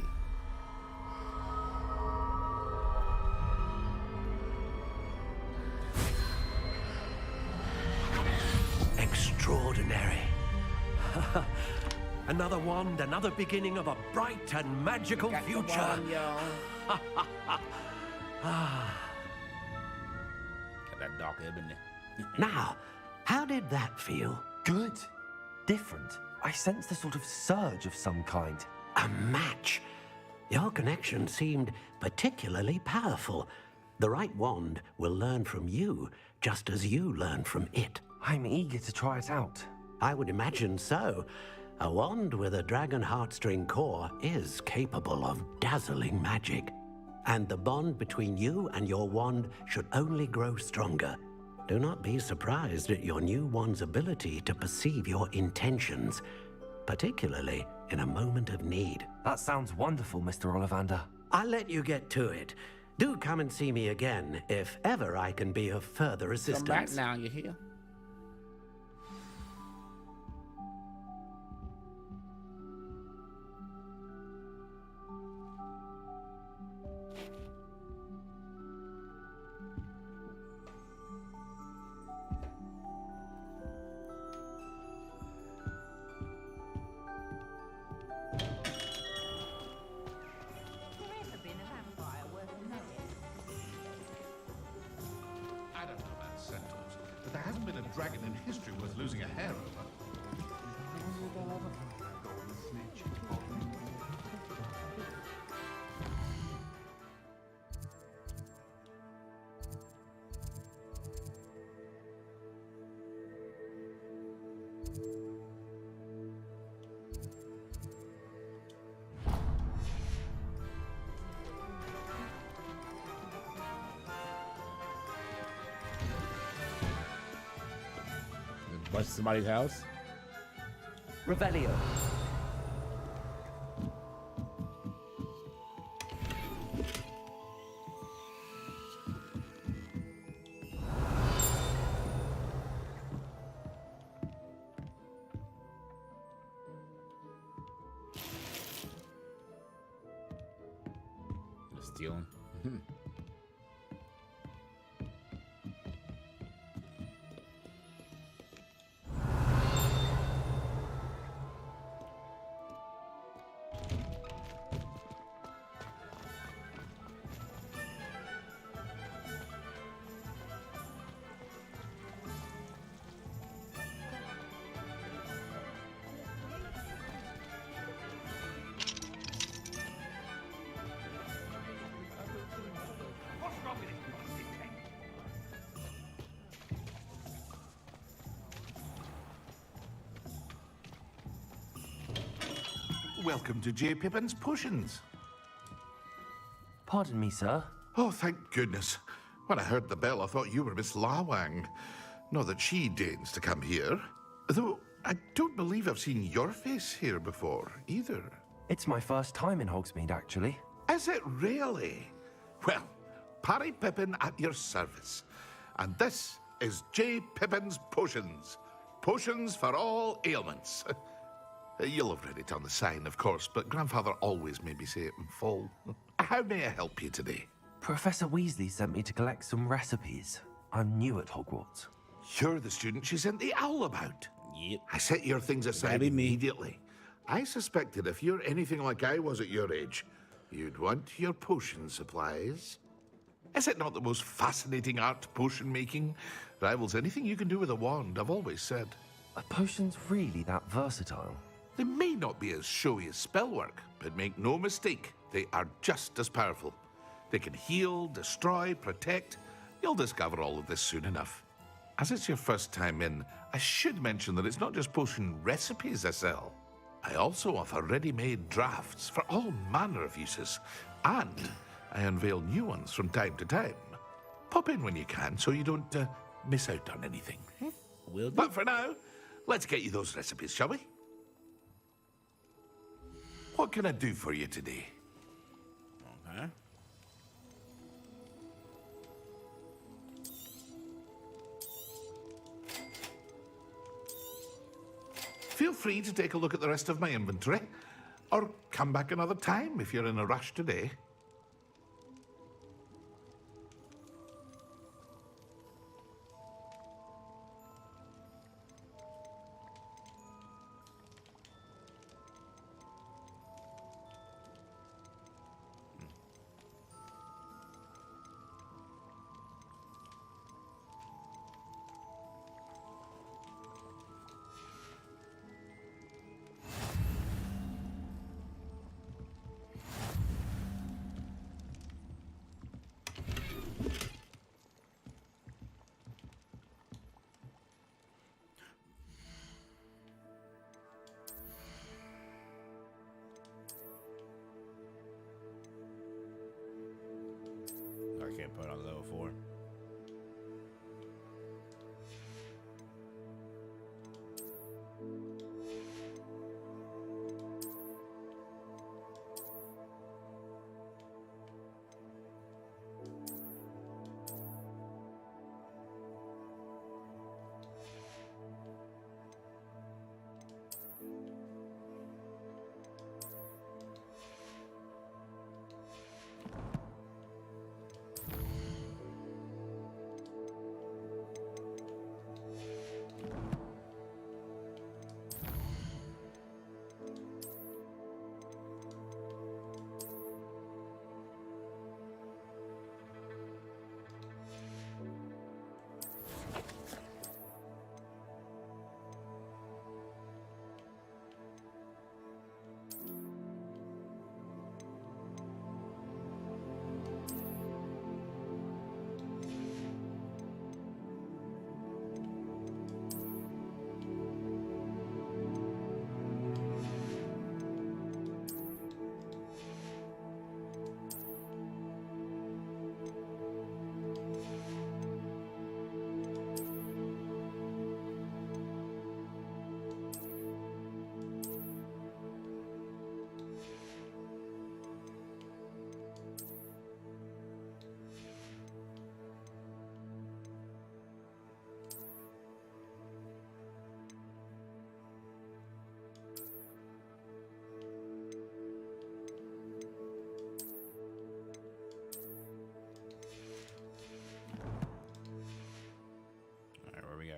Extraordinary. Another wand, another beginning of a bright and magical future. Got that dark ebony. Now, how did that feel? Good. Different. I sensed a sort of surge of some kind. A match. Your connection seemed particularly powerful. The right wand will learn from you, just as you learn from it. I'm eager to try it out. I would imagine so. A wand with a dragon heartstring core is capable of dazzling magic. And the bond between you and your wand should only grow stronger. Do not be surprised at your new wand's ability to perceive your intentions, particularly in a moment of need. That sounds wonderful, Mr. Ollivander. I'll let you get to it. Do come and see me again if ever I can be of further assistance. Come back now, you hear? I don't know about centaurs, but there hasn't been a dragon in history worth losing a hair over. Bust somebody's house? Revelio. Stealing. Welcome to J. Pippin's Potions. Pardon me, sir. Oh, thank goodness. When I heard the bell, I thought you were Miss Lawang. Not that she deigns to come here. Though I don't believe I've seen your face here before, either. It's my first time in Hogsmeade, actually. Is it really? Well, Parry Pippin at your service. And this is J. Pippin's Potions. Potions for all ailments. You'll have read it on the sign, of course, but Grandfather always made me say it in full. How may I help you today? Professor Weasley sent me to collect some recipes. I'm new at Hogwarts. You're the student she sent the owl about. Yep. I set your things aside immediately. I suspected if you're anything like I was at your age, you'd want your potion supplies. Is it not the most fascinating art, potion making? Rivals anything you can do with a wand, I've always said. Are potions really that versatile? They may not be as showy as spellwork, but make no mistake, they are just as powerful. They can heal, destroy, protect. You'll discover all of this soon enough. As it's your first time in, I should mention that it's not just potion recipes I sell. I also offer ready-made drafts for all manner of uses, and I unveil new ones from time to time. Pop in when you can so you don't miss out on anything. Will do. But for now, let's get you those recipes, shall we? What can I do for you today? Okay. Feel free to take a look at the rest of my inventory. Or come back another time if you're in a rush today. I can't put on level 4.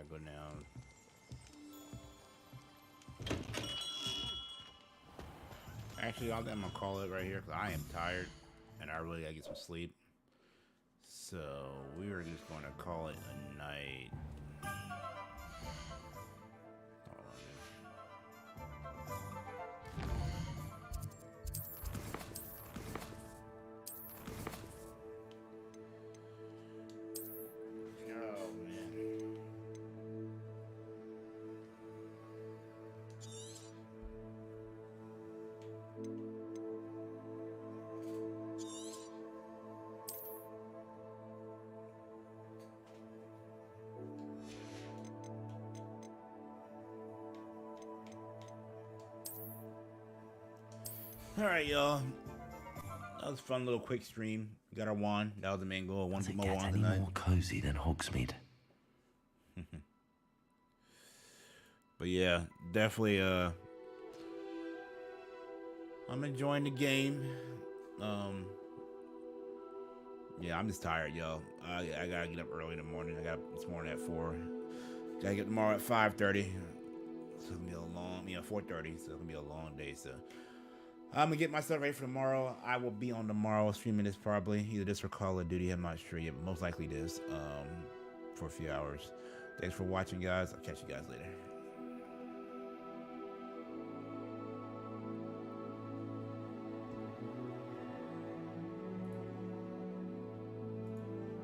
Go down. Actually, I'm gonna call it right here because I am tired and I really gotta get some sleep. So we are just gonna call it a night. All right, y'all. That was a fun little quick stream. We got our wand. That was the main goal. One more wand tonight. More cozy than Hogsmeade. But yeah, definitely. I'm enjoying the game. Yeah, I'm just tired, y'all. I gotta get up early in the morning. I got this morning at 4. Gotta get tomorrow at 5:30. So it's gonna be a long, 4:30. So it's gonna be a long day. So I'm gonna get myself ready for tomorrow. I will be on tomorrow streaming this probably either this or Call of Duty. I'm not sure yet, but most likely this. For a few hours. Thanks for watching, guys. I'll catch you guys later.